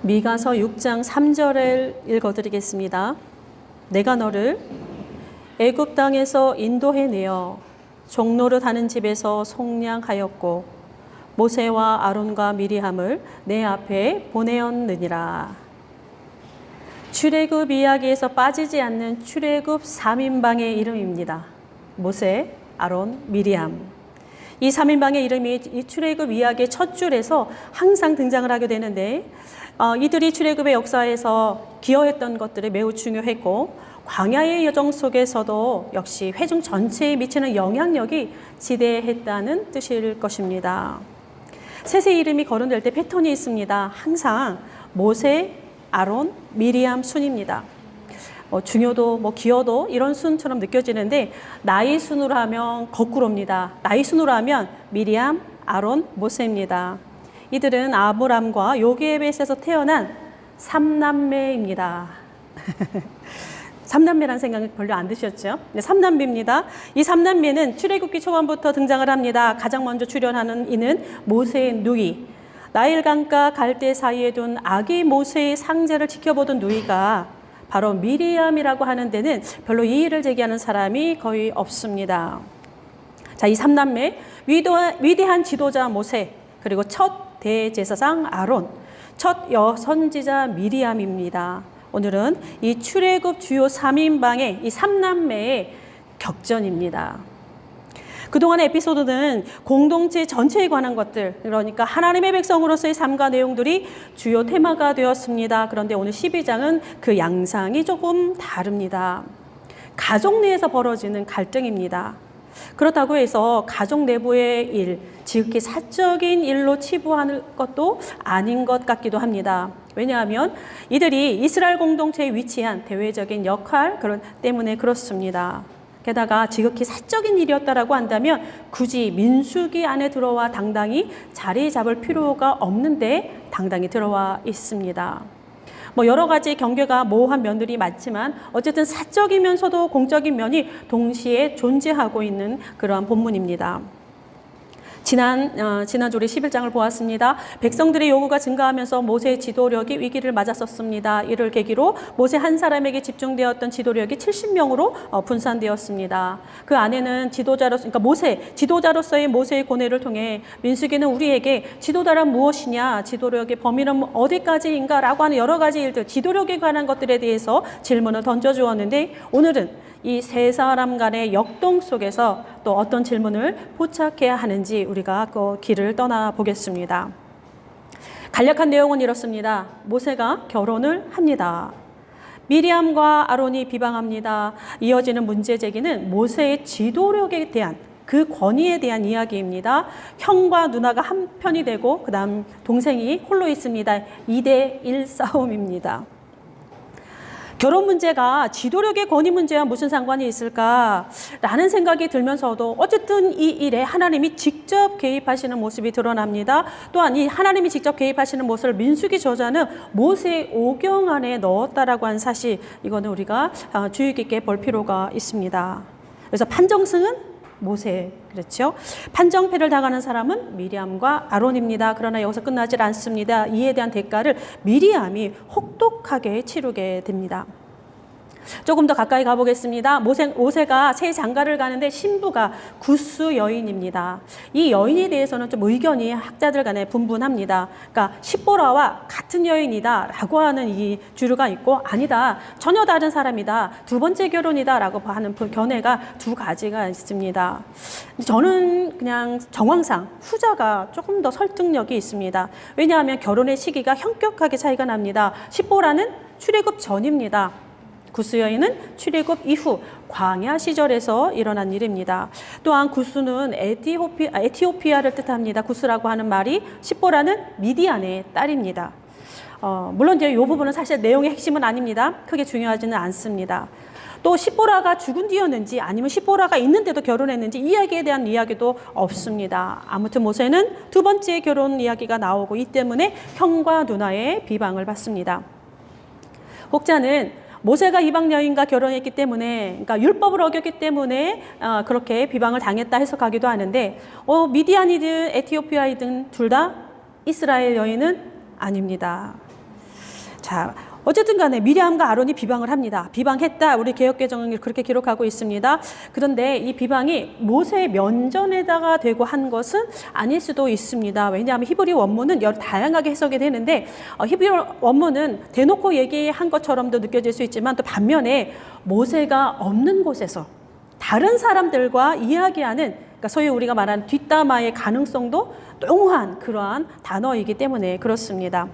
미가서 6장 3절을 읽어드리겠습니다. 내가 너를 애굽 땅에서 인도해내어 종노릇 하는 집에서 속량하였고 모세와 아론과 미리함을 내 앞에 보내었느니라. 출애굽 이야기에서 빠지지 않는 출애굽 3인방의 이름입니다. 모세, 아론, 미리함. 이 3인방의 이름이 이 출애굽 이야기의 첫 줄에서 항상 등장을 하게 되는데 이들이 출애굽의 역사에서 기여했던 것들이 매우 중요했고 광야의 여정 속에서도 역시 회중 전체에 미치는 영향력이 지대했다는 뜻일 것입니다. 셋의 이름이 거론될 때 패턴이 있습니다. 항상 모세, 아론, 미리암 순입니다. 중요도 기여도 이런 순처럼 느껴지는데 나이 순으로 하면 거꾸로입니다. 나이 순으로 하면 미리암, 아론, 모세입니다. 이들은 아브람과 요게벳에서 태어난 3남매입니다. 3남매라는 생각이 별로 안 드셨죠? 네, 3남매입니다. 이 3남매는 출애굽기 초반부터 등장을 합니다. 가장 먼저 출연하는 이는 모세의 누이. 나일강과 갈대 사이에 둔 아기 모세의 상제를 지켜보던 누이가 바로 미리암이라고 하는 데는 별로 이의를 제기하는 사람이 거의 없습니다. 자, 이 3남매, 위대한 지도자 모세, 그리고 첫 대제사장 아론, 첫 여선지자 미리암입니다. 오늘은 이 출애굽 주요 3인방의 이 3남매의 격전입니다. 그동안의 에피소드는 공동체 전체에 관한 것들, 그러니까 하나님의 백성으로서의 삶과 내용들이 주요 테마가 되었습니다. 그런데 오늘 12장은 그 양상이 조금 다릅니다. 가족 내에서 벌어지는 갈등입니다. 그렇다고 해서 가족 내부의 일, 지극히 사적인 일로 치부하는 것도 아닌 것 같기도 합니다. 왜냐하면 이들이 이스라엘 공동체에 위치한 대외적인 역할 때문에 그렇습니다. 게다가 지극히 사적인 일이었다라고 한다면 굳이 민수기 안에 들어와 당당히 자리 잡을 필요가 없는데 당당히 들어와 있습니다. 여러 가지 경계가 모호한 면들이 많지만 어쨌든 사적이면서도 공적인 면이 동시에 존재하고 있는 그러한 본문입니다. 지난주 우리 11장을 보았습니다. 백성들의 요구가 증가하면서 모세의 지도력이 위기를 맞았었습니다. 이를 계기로 모세 한 사람에게 집중되었던 지도력이 70명으로 분산되었습니다. 그 안에는 지도자로서의 모세의 고뇌를 통해 민수기는 우리에게 지도자란 무엇이냐, 지도력의 범위는 어디까지인가 라고 하는 여러 가지 일들, 지도력에 관한 것들에 대해서 질문을 던져주었는데 오늘은 이 세 사람 간의 역동 속에서 또 어떤 질문을 포착해야 하는지 우리가 그 길을 떠나보겠습니다. 간략한 내용은 이렇습니다. 모세가 결혼을 합니다. 미리암과 아론이 비방합니다. 이어지는 문제 제기는 모세의 지도력에 대한 그 권위에 대한 이야기입니다. 형과 누나가 한 편이 되고 그 다음 동생이 홀로 있습니다. 2대1 싸움입니다. 결혼 문제가 지도력의 권위 문제와 무슨 상관이 있을까라는 생각이 들면서도 어쨌든 이 일에 하나님이 직접 개입하시는 모습이 드러납니다. 또한 이 하나님이 직접 개입하시는 모습을 민수기 저자는 모세의 오경 안에 넣었다라고 한 사실, 이거는 우리가 주의 깊게 볼 필요가 있습니다. 그래서 판정승은 모세, 그렇죠? 판정패를 당하는 사람은 미리암과 아론입니다. 그러나 여기서 끝나질 않습니다. 이에 대한 대가를 미리암이 혹독하게 치르게 됩니다. 조금 더 가까이 가보겠습니다. 모세가 새 장가를 가는데 신부가 구스 여인입니다. 이 여인에 대해서는 좀 의견이 학자들 간에 분분합니다. 그러니까 십보라와 같은 여인이다 라고 하는 이 주류가 있고, 아니다, 전혀 다른 사람이다, 두 번째 결혼이다 라고 하는 견해가 두 가지가 있습니다. 저는 그냥 정황상 후자가 조금 더 설득력이 있습니다. 왜냐하면 결혼의 시기가 현격하게 차이가 납니다. 십보라는 출애굽 전입니다. 구스 여인은 출애굽 이후 광야 시절에서 일어난 일입니다. 또한 구스는 에티오피아를 뜻합니다. 구스라고 하는 말이 십보라는 미디안의 딸입니다. 물론 이제 이 부분은 사실 내용의 핵심은 아닙니다. 크게 중요하지는 않습니다. 또 십보라가 죽은 뒤였는지 아니면 십보라가 있는데도 결혼했는지 이야기에 대한 이야기도 없습니다. 아무튼 모세는 두 번째 결혼 이야기가 나오고 이 때문에 형과 누나의 비방을 받습니다. 혹자는 모세가 이방 여인과 결혼했기 때문에, 그러니까 율법을 어겼기 때문에 그렇게 비방을 당했다 해석하기도 하는데, 미디안이든 에티오피아이든 둘 다 이스라엘 여인은 아닙니다. 자, 어쨌든 간에 미리암과 아론이 비방을 합니다. 비방했다. 우리 개역개정은 그렇게 기록하고 있습니다. 그런데 이 비방이 모세의 면전에다가 대고 한 것은 아닐 수도 있습니다. 왜냐하면 히브리 원문은 여러 다양하게 해석이 되는데 히브리 원문은 대놓고 얘기한 것처럼도 느껴질 수 있지만 또 반면에 모세가 없는 곳에서 다른 사람들과 이야기하는, 그러니까 소위 우리가 말하는 뒷담화의 가능성도 농후한 그러한 단어이기 때문에 그렇습니다.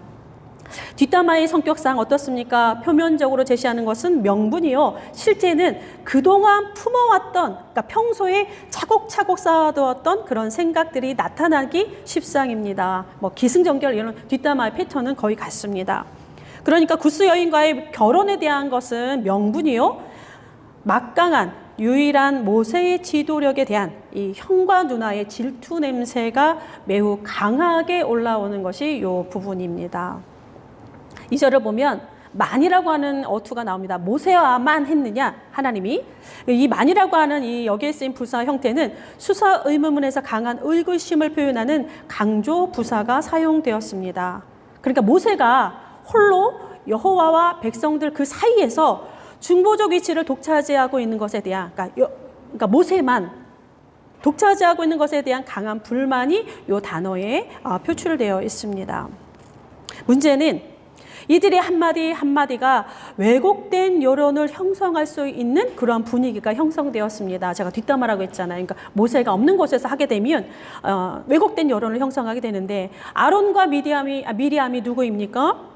뒷담화의 성격상 어떻습니까? 표면적으로 제시하는 것은 명분이요. 실제는 그동안 품어왔던, 그러니까 평소에 차곡차곡 쌓아두었던 그런 생각들이 나타나기 십상입니다. 뭐 기승전결 이런 뒷담화의 패턴은 거의 같습니다. 그러니까 구스 여인과의 결혼에 대한 것은 명분이요. 막강한 유일한 모세의 지도력에 대한 이 형과 누나의 질투 냄새가 매우 강하게 올라오는 것이 이 부분입니다. 2절을 보면 만이라고 하는 어투가 나옵니다. 모세와만 했느냐 하나님이. 이 만이라고 하는 이 여기에 쓰인 부사 형태는 수사 의문문에서 강한 의구심을 표현하는 강조 부사가 사용되었습니다. 그러니까 모세가 홀로 여호와와 백성들 그 사이에서 중보적 위치를 독차지하고 있는 것에 대한, 그러니까 모세만 독차지하고 있는 것에 대한 강한 불만이 이 단어에 표출되어 있습니다. 문제는 이들의 한마디 한마디가 왜곡된 여론을 형성할 수 있는 그러한 분위기가 형성되었습니다. 제가 뒷담화라고 했잖아요. 그러니까 모세가 없는 곳에서 하게 되면 왜곡된 여론을 형성하게 되는데, 아론과 미리암이 누구입니까?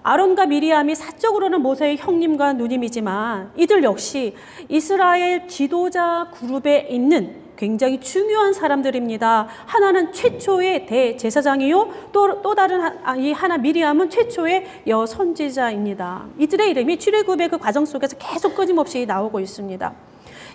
아론과 미리암이 사적으로는 모세의 형님과 누님이지만 이들 역시 이스라엘 지도자 그룹에 있는 굉장히 중요한 사람들입니다. 하나는 최초의 대제사장이요, 또 다른 이 하나 미리암은 최초의 여선지자입니다. 이들의 이름이 출애굽의 그 과정 속에서 계속 끊임없이 나오고 있습니다.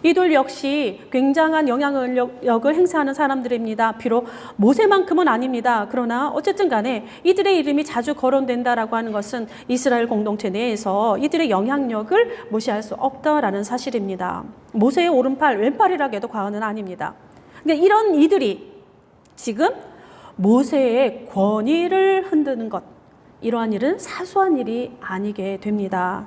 이들 역시 굉장한 영향력을 행사하는 사람들입니다. 비록 모세만큼은 아닙니다. 그러나 어쨌든 간에 이들의 이름이 자주 거론된다라고 하는 것은 이스라엘 공동체 내에서 이들의 영향력을 무시할 수 없다라는 사실입니다. 모세의 오른팔, 왼팔이라고 해도 과언은 아닙니다. 그러니까 이런 이들이 지금 모세의 권위를 흔드는 것, 이러한 일은 사소한 일이 아니게 됩니다.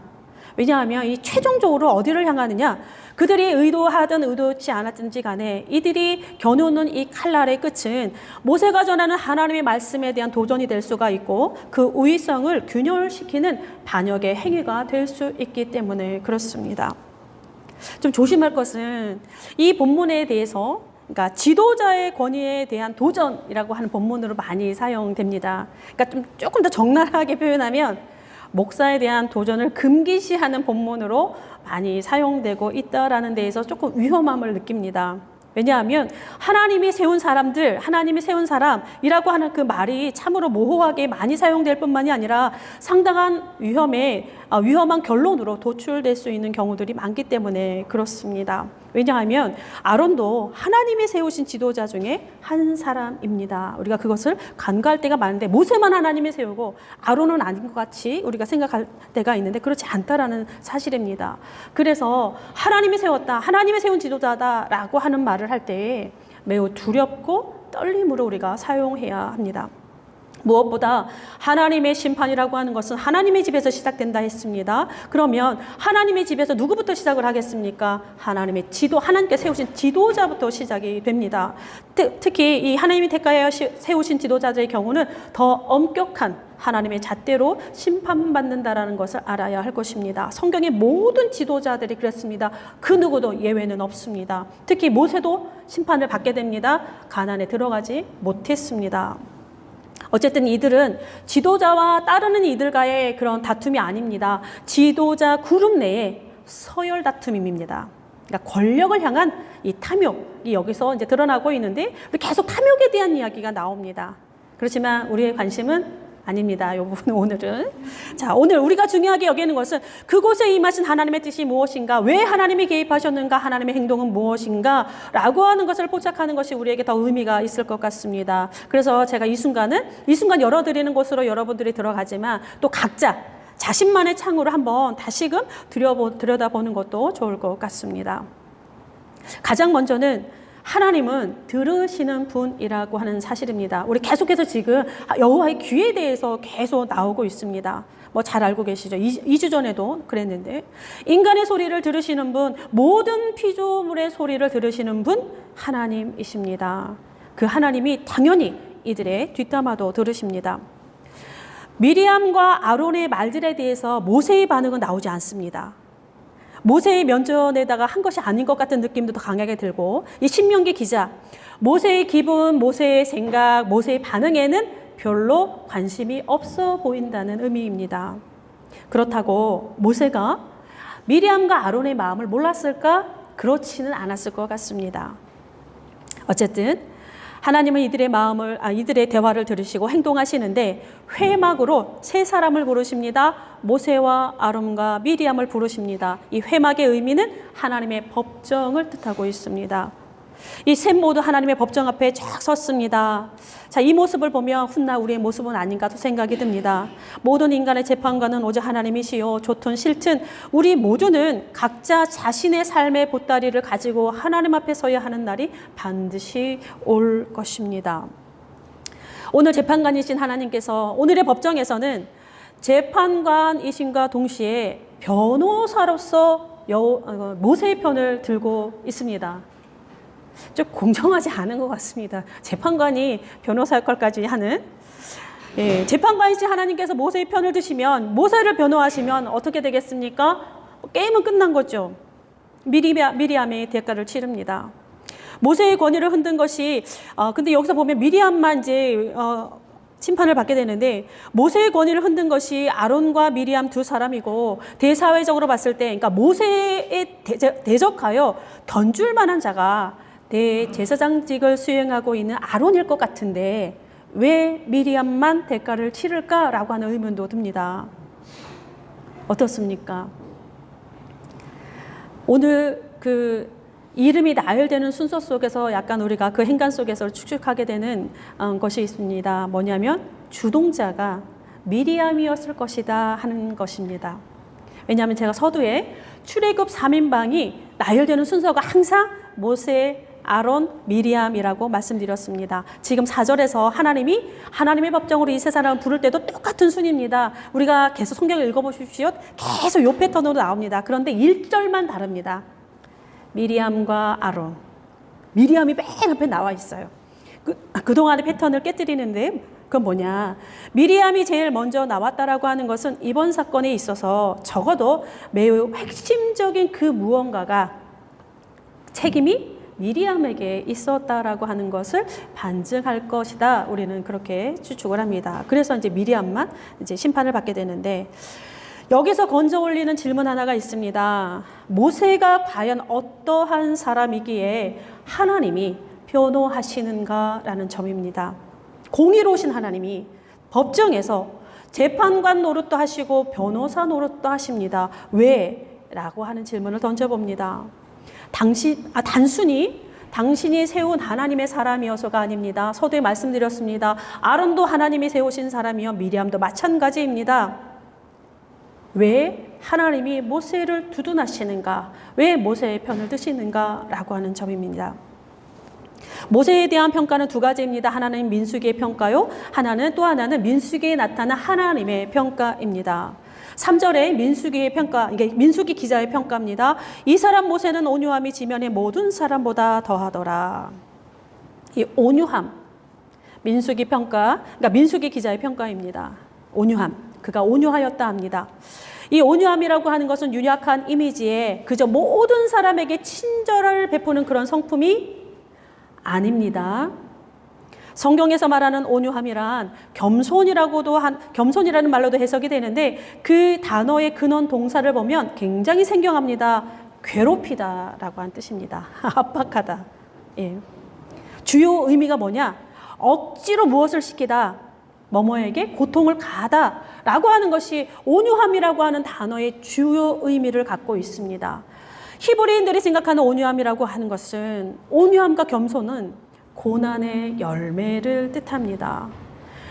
왜냐하면 이 최종적으로 어디를 향하느냐, 그들이 의도하든 의도치 않았든지 간에 이들이 겨누는 이 칼날의 끝은 모세가 전하는 하나님의 말씀에 대한 도전이 될 수가 있고 그 우위성을 균열시키는 반역의 행위가 될 수 있기 때문에 그렇습니다. 좀 조심할 것은 이 본문에 대해서, 그러니까 지도자의 권위에 대한 도전이라고 하는 본문으로 많이 사용됩니다. 그러니까 조금 더 적나라하게 표현하면 목사에 대한 도전을 금기시하는 본문으로 많이 사용되고 있다라는 데에서 조금 위험함을 느낍니다. 왜냐하면 하나님이 세운 사람들, 하나님이 세운 사람이라고 하는 그 말이 참으로 모호하게 많이 사용될 뿐만이 아니라 상당한 위험한 결론으로 도출될 수 있는 경우들이 많기 때문에 그렇습니다. 왜냐하면 아론도 하나님이 세우신 지도자 중에 한 사람입니다. 우리가 그것을 간과할 때가 많은데 모세만 하나님이 세우고 아론은 아닌 것 같이 우리가 생각할 때가 있는데 그렇지 않다라는 사실입니다. 그래서 하나님이 세웠다, 하나님이 세운 지도자다라고 하는 말을 할 때 매우 두렵고 떨림으로 우리가 사용해야 합니다. 무엇보다 하나님의 심판이라고 하는 것은 하나님의 집에서 시작된다 했습니다. 그러면 하나님의 집에서 누구부터 시작을 하겠습니까? 하나님의 하나님께 세우신 지도자부터 시작이 됩니다. 특히 이 하나님이 택하여 세우신 지도자들의 경우는 더 엄격한 하나님의 잣대로 심판받는다라는 것을 알아야 할 것입니다. 성경의 모든 지도자들이 그랬습니다. 그 누구도 예외는 없습니다. 특히 모세도 심판을 받게 됩니다. 가나안에 들어가지 못했습니다. 어쨌든 이들은 지도자와 따르는 이들과의 그런 다툼이 아닙니다. 지도자 그룹 내에 서열 다툼입니다. 그러니까 권력을 향한 이 탐욕이 여기서 이제 드러나고 있는데 계속 탐욕에 대한 이야기가 나옵니다. 그렇지만 우리의 관심은 아닙니다. 이 부분은 오늘은. 자, 오늘 우리가 중요하게 여기는 것은 그곳에 임하신 하나님의 뜻이 무엇인가, 왜 하나님이 개입하셨는가, 하나님의 행동은 무엇인가 라고 하는 것을 포착하는 것이 우리에게 더 의미가 있을 것 같습니다. 그래서 제가 이 순간 열어드리는 곳으로 여러분들이 들어가지만 또 각자 자신만의 창으로 한번 다시금 들여다보는 것도 좋을 것 같습니다. 가장 먼저는 하나님은 들으시는 분이라고 하는 사실입니다. 우리 계속해서 지금 여호와의 귀에 대해서 계속 나오고 있습니다. 뭐 잘 알고 계시죠? 2주 전에도 그랬는데, 인간의 소리를 들으시는 분, 모든 피조물의 소리를 들으시는 분 하나님이십니다. 그 하나님이 당연히 이들의 뒷담화도 들으십니다. 미리암과 아론의 말들에 대해서 모세의 반응은 나오지 않습니다. 모세의 면전에다가 한 것이 아닌 것 같은 느낌도 더 강하게 들고, 이 신명기 기자, 모세의 기분, 모세의 생각, 모세의 반응에는 별로 관심이 없어 보인다는 의미입니다. 그렇다고 모세가 미리암과 아론의 마음을 몰랐을까? 그렇지는 않았을 것 같습니다. 어쨌든 하나님은 이들의 대화를 들으시고 행동하시는데 회막으로 세 사람을 부르십니다. 모세와 아론과 미리암을 부르십니다. 이 회막의 의미는 하나님의 법정을 뜻하고 있습니다. 이 셋 모두 하나님의 법정 앞에 쫙 섰습니다. 자, 이 모습을 보면 훗날 우리의 모습은 아닌가도 생각이 듭니다. 모든 인간의 재판관은 오직 하나님이시요, 좋든 싫든 우리 모두는 각자 자신의 삶의 보따리를 가지고 하나님 앞에 서야 하는 날이 반드시 올 것입니다. 오늘 재판관이신 하나님께서 오늘의 법정에서는 재판관이신과 동시에 변호사로서 모세의 편을 들고 있습니다. 좀 공정하지 않은 것 같습니다. 재판관이 변호사 역할까지 하는, 재판관이신 하나님께서 모세의 편을 드시면, 모세를 변호하시면 어떻게 되겠습니까? 게임은 끝난 거죠. 미리암의 대가를 치릅니다. 모세의 권위를 흔든 것이, 근데 여기서 보면 미리암만 이제 심판을 받게 되는데, 모세의 권위를 흔든 것이 아론과 미리암 두 사람이고, 대사회적으로 봤을 때, 그러니까 모세에 대적하여 견줄 만한 자가 대제사장직을 수행하고 있는 아론일 것 같은데 왜 미리암만 대가를 치를까라고 하는 의문도 듭니다. 어떻습니까? 오늘 그 이름이 나열되는 순서 속에서 약간 우리가 그 행간 속에서 추측하게 되는 것이 있습니다. 뭐냐면 주동자가 미리암이었을 것이다 하는 것입니다. 왜냐하면 제가 서두에 출애굽 3인방이 나열되는 순서가 항상 모세, 아론, 미리암이라고 말씀드렸습니다. 지금 4절에서 하나님의 법정으로 이 세 사람을 부를 때도 똑같은 순입니다. 우리가 계속 성경을 읽어보십시오. 계속 이 패턴으로 나옵니다. 그런데 1절만 다릅니다. 미리암과 아론. 미리암이 맨 앞에 나와 있어요. 그동안의 패턴을 깨뜨리는데 그건 뭐냐. 미리암이 제일 먼저 나왔다라고 하는 것은 이번 사건에 있어서 적어도 매우 핵심적인 그 무언가가 책임이 미리암에게 있었다라고 하는 것을 반증할 것이다. 우리는 그렇게 추측을 합니다. 그래서 이제 미리암만 이제 심판을 받게 되는데 여기서 건져 올리는 질문 하나가 있습니다. 모세가 과연 어떠한 사람이기에 하나님이 변호하시는가라는 점입니다. 공의로우신 하나님이 법정에서 재판관 노릇도 하시고 변호사 노릇도 하십니다. 왜? 라고 하는 질문을 던져봅니다. 단순히 당신이 세운 하나님의 사람이어서가 아닙니다. 서두에 말씀드렸습니다. 아론도 하나님이 세우신 사람이요, 미리암도 마찬가지입니다. 왜 하나님이 모세를 두둔하시는가? 왜 모세의 편을 드시는가? 라고 하는 점입니다. 모세에 대한 평가는 두 가지입니다. 하나는 민수기의 평가요, 또 하나는 민수기에 나타난 하나님의 평가입니다. 3절에 민수기의 평가, 이게 민수기 기자의 평가입니다. 이 사람 모세는 온유함이 지면의 모든 사람보다 더하더라. 이 온유함, 민수기 평가, 그러니까 민수기 기자의 평가입니다. 온유함, 그가 온유하였다 합니다. 이 온유함이라고 하는 것은 윤약한 이미지에 그저 모든 사람에게 친절을 베푸는 그런 성품이 아닙니다. 성경에서 말하는 온유함이란 겸손이라는 말로도 해석이 되는데 그 단어의 근원 동사를 보면 굉장히 생경합니다. 괴롭히다라고 한 뜻입니다. 압박하다. 예. 주요 의미가 뭐냐? 억지로 무엇을 시키다, 뭐뭐에게 고통을 가하다라고 하는 것이 온유함이라고 하는 단어의 주요 의미를 갖고 있습니다. 히브리인들이 생각하는 온유함이라고 하는 것은, 온유함과 겸손은 고난의 열매를 뜻합니다.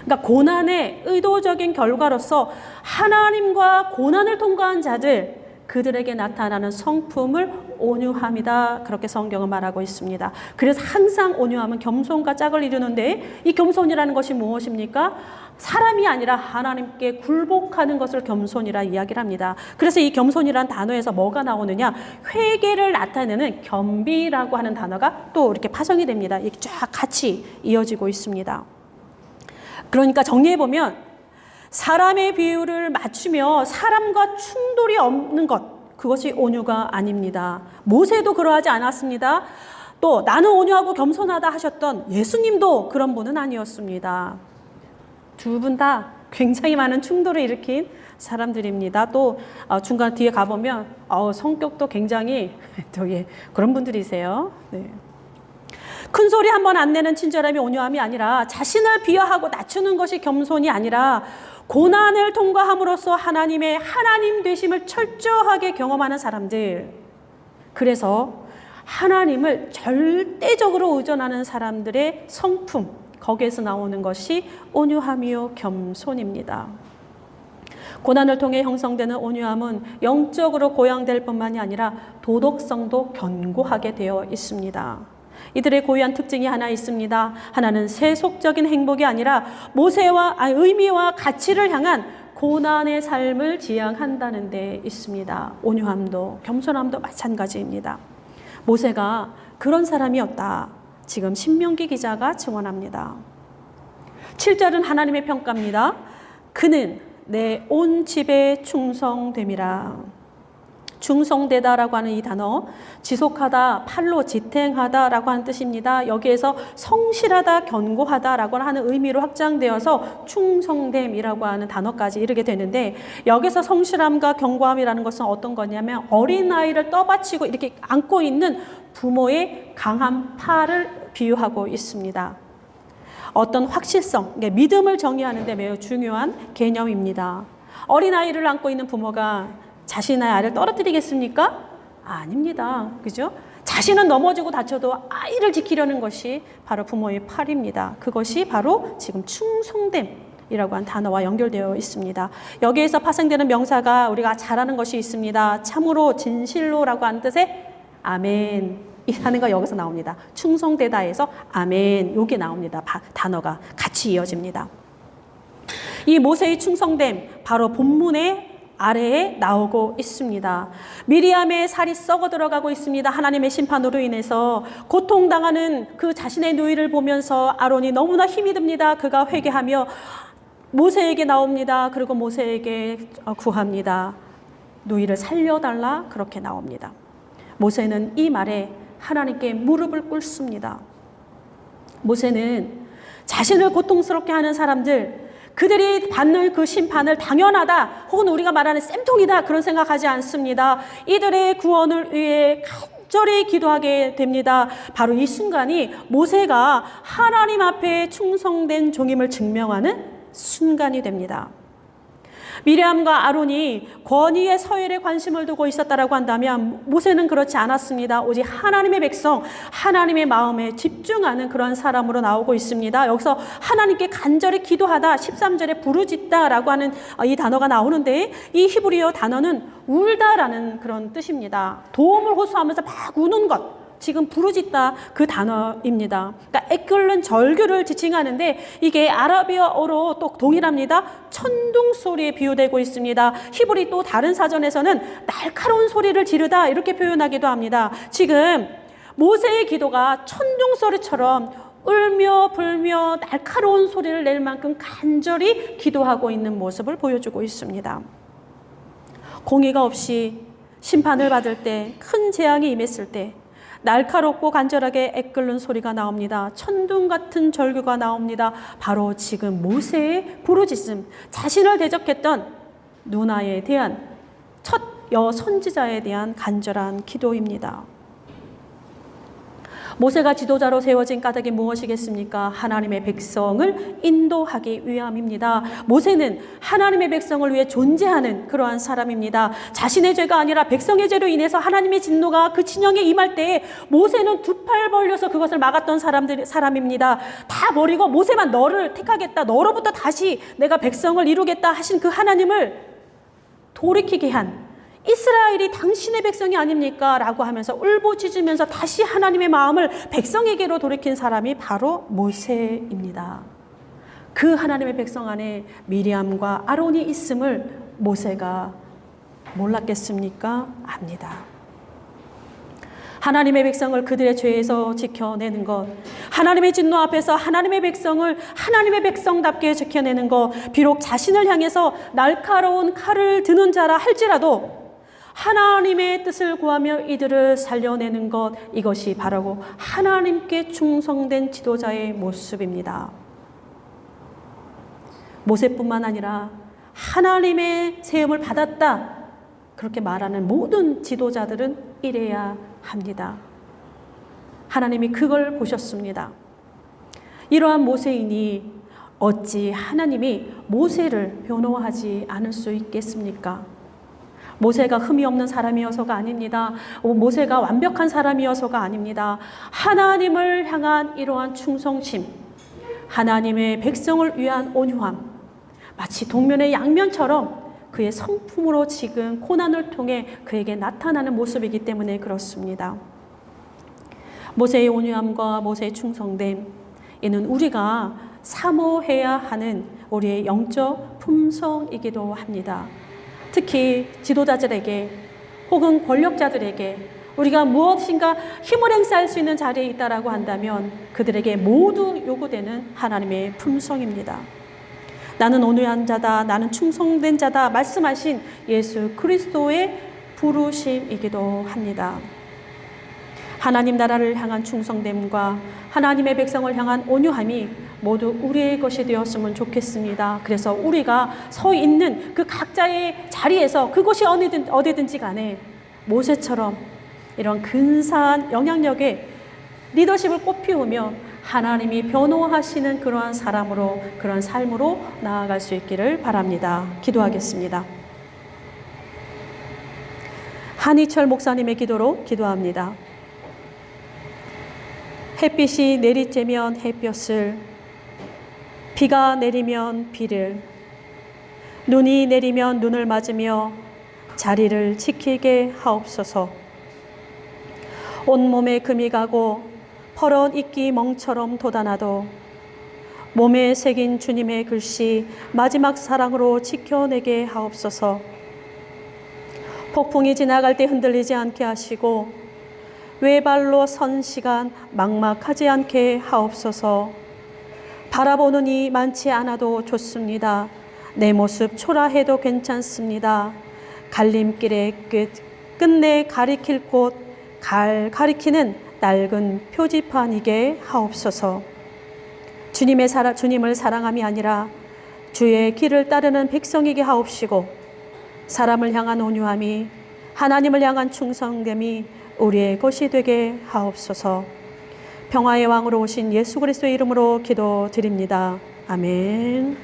그러니까 고난의 의도적인 결과로서 하나님과 고난을 통과한 자들, 그들에게 나타나는 성품을 온유함이다. 그렇게 성경은 말하고 있습니다. 그래서 항상 온유함은 겸손과 짝을 이루는데 이 겸손이라는 것이 무엇입니까? 사람이 아니라 하나님께 굴복하는 것을 겸손이라 이야기를 합니다. 그래서 이 겸손이라는 단어에서 뭐가 나오느냐? 회개를 나타내는 겸비라고 하는 단어가 또 이렇게 파생이 됩니다. 이렇게 쫙 같이 이어지고 있습니다. 그러니까 정리해보면 사람의 비율을 맞추며 사람과 충돌이 없는 것, 그것이 온유가 아닙니다. 모세도 그러하지 않았습니다. 또 나는 온유하고 겸손하다 하셨던 예수님도 그런 분은 아니었습니다. 두 분 다 굉장히 많은 충돌을 일으킨 사람들입니다. 또 중간 뒤에 가보면 성격도 굉장히 또 그런 분들이세요. 네. 큰 소리 한 번 안 내는 친절함이 온유함이 아니라 자신을 비하하고 낮추는 것이 겸손이 아니라 고난을 통과함으로써 하나님의 하나님 되심을 철저하게 경험하는 사람들. 그래서 하나님을 절대적으로 의존하는 사람들의 성품, 거기에서 나오는 것이 온유함이요 겸손입니다. 고난을 통해 형성되는 온유함은 영적으로 고양될 뿐만이 아니라 도덕성도 견고하게 되어 있습니다. 이들의 고유한 특징이 하나 있습니다. 하나는 세속적인 행복이 아니라 의미와 가치를 향한 고난의 삶을 지향한다는 데 있습니다. 온유함도 겸손함도 마찬가지입니다. 모세가 그런 사람이었다. 지금 신명기 기자가 증언합니다. 7절은 하나님의 평가입니다. 그는 내 온 집에 충성됨이라. 충성되다라고 하는 이 단어, 지속하다, 팔로 지탱하다라고 하는 뜻입니다. 여기에서 성실하다, 견고하다라고 하는 의미로 확장되어서 충성됨이라고 하는 단어까지 이르게 되는데, 여기서 성실함과 견고함이라는 것은 어떤 거냐면 어린아이를 떠받치고 이렇게 안고 있는 부모의 강한 팔을 비유하고 있습니다. 어떤 확실성, 믿음을 정의하는 데 매우 중요한 개념입니다. 어린아이를 안고 있는 부모가 자신의 아이를 떨어뜨리겠습니까? 아닙니다. 그죠? 자신은 넘어지고 다쳐도 아이를 지키려는 것이 바로 부모의 팔입니다. 그것이 바로 지금 충성됨이라고 한 단어와 연결되어 있습니다. 여기에서 파생되는 명사가 우리가 잘 아는 것이 있습니다. 참으로, 진실로라고 한 뜻의 아멘 이라는 거 여기서 나옵니다. 충성되다에서 아멘, 요게 나옵니다. 단어가 같이 이어집니다. 이 모세의 충성됨, 바로 본문의 아래에 나오고 있습니다. 미리암의 살이 썩어 들어가고 있습니다. 하나님의 심판으로 인해서 고통당하는 그 자신의 누이를 보면서 아론이 너무나 힘이 듭니다. 그가 회개하며 모세에게 나옵니다. 그리고 모세에게 구합니다. 누이를 살려달라, 그렇게 나옵니다. 모세는 이 말에 하나님께 무릎을 꿇습니다. 모세는 자신을 고통스럽게 하는 사람들, 그들이 받는 그 심판을 당연하다, 혹은 우리가 말하는 쌤통이다, 그런 생각하지 않습니다. 이들의 구원을 위해 간절히 기도하게 됩니다. 바로 이 순간이 모세가 하나님 앞에 충성된 종임을 증명하는 순간이 됩니다. 미리암과 아론이 권위의 서열에 관심을 두고 있었다라고 한다면 모세는 그렇지 않았습니다. 오직 하나님의 백성, 하나님의 마음에 집중하는 그런 사람으로 나오고 있습니다. 여기서 하나님께 간절히 기도하다, 13절에 부르짖다라고 하는 이 단어가 나오는데, 이 히브리어 단어는 울다라는 그런 뜻입니다. 도움을 호소하면서 막 우는 것, 지금 부르짖다 그 단어입니다. 그러니까 애끓는 절규를 지칭하는데 이게 아라비아어로 또 동일합니다. 천둥 소리에 비유되고 있습니다. 히브리 또 다른 사전에서는 날카로운 소리를 지르다 이렇게 표현하기도 합니다. 지금 모세의 기도가 천둥 소리처럼 울며 불며 날카로운 소리를 낼 만큼 간절히 기도하고 있는 모습을 보여주고 있습니다. 공의가 없이 심판을 받을 때, 큰 재앙이 임했을 때 날카롭고 간절하게 애끓는 소리가 나옵니다. 천둥 같은 절규가 나옵니다. 바로 지금 모세의 부르짖음, 자신을 대적했던 누나에 대한, 첫 여선지자에 대한 간절한 기도입니다. 모세가 지도자로 세워진 까닭이 무엇이겠습니까? 하나님의 백성을 인도하기 위함입니다. 모세는 하나님의 백성을 위해 존재하는 그러한 사람입니다. 자신의 죄가 아니라 백성의 죄로 인해서 하나님의 진노가 그 진영에 임할 때에 모세는 두 팔 벌려서 그것을 막았던 사람입니다. 다 버리고 모세만 너를 택하겠다, 너로부터 다시 내가 백성을 이루겠다 하신 그 하나님을 돌이키게 한, 이스라엘이 당신의 백성이 아닙니까? 라고 하면서 울부짖으면서 다시 하나님의 마음을 백성에게로 돌이킨 사람이 바로 모세입니다. 그 하나님의 백성 안에 미리암과 아론이 있음을 모세가 몰랐겠습니까? 압니다. 하나님의 백성을 그들의 죄에서 지켜내는 것, 하나님의 진노 앞에서 하나님의 백성을 하나님의 백성답게 지켜내는 것, 비록 자신을 향해서 날카로운 칼을 드는 자라 할지라도 하나님의 뜻을 구하며 이들을 살려내는 것, 이것이 바로 하나님께 충성된 지도자의 모습입니다. 모세뿐만 아니라 하나님의 세움을 받았다, 그렇게 말하는 모든 지도자들은 이래야 합니다. 하나님이 그걸 보셨습니다. 이러한 모세이니 어찌 하나님이 모세를 변호하지 않을 수 있겠습니까? 모세가 흠이 없는 사람이어서가 아닙니다. 모세가 완벽한 사람이어서가 아닙니다. 하나님을 향한 이러한 충성심, 하나님의 백성을 위한 온유함, 마치 동면의 양면처럼 그의 성품으로 지금 고난을 통해 그에게 나타나는 모습이기 때문에 그렇습니다. 모세의 온유함과 모세의 충성됨, 이는 우리가 사모해야 하는 우리의 영적 품성이기도 합니다. 특히 지도자들에게 혹은 권력자들에게 우리가 무엇인가 힘을 행사할 수 있는 자리에 있다라고 한다면 그들에게 모두 요구되는 하나님의 품성입니다. 나는 온유한 자다, 나는 충성된 자다 말씀하신 예수 그리스도의 부르심이기도 합니다. 하나님 나라를 향한 충성됨과 하나님의 백성을 향한 온유함이 모두 우리의 것이 되었으면 좋겠습니다. 그래서 우리가 서 있는 그 각자의 자리에서 그곳이 어디든지 간에 모세처럼 이런 근사한 영향력의 리더십을 꽃피우며 하나님이 변호하시는 그러한 사람으로, 그런 삶으로 나아갈 수 있기를 바랍니다. 기도하겠습니다. 한희철 목사님의 기도로 기도합니다. 햇빛이 내리쬐면 햇볕을, 비가 내리면 비를, 눈이 내리면 눈을 맞으며 자리를 지키게 하옵소서. 온몸에 금이 가고 퍼런 이끼 멍처럼 돋아나도 몸에 새긴 주님의 글씨 마지막 사랑으로 지켜내게 하옵소서. 폭풍이 지나갈 때 흔들리지 않게 하시고 외발로 선 시간 막막하지 않게 하옵소서. 바라보는 이 많지 않아도 좋습니다. 내 모습 초라해도 괜찮습니다. 갈림길의 끝, 끝내 가리킬 곳, 가리키는 낡은 표지판이게 하옵소서. 주님을 사랑함이 아니라 주의 길을 따르는 백성이게 하옵시고, 사람을 향한 온유함이, 하나님을 향한 충성됨이 우리의 것이 되게 하옵소서. 평화의 왕으로 오신 예수 그리스도의 이름으로 기도드립니다. 아멘.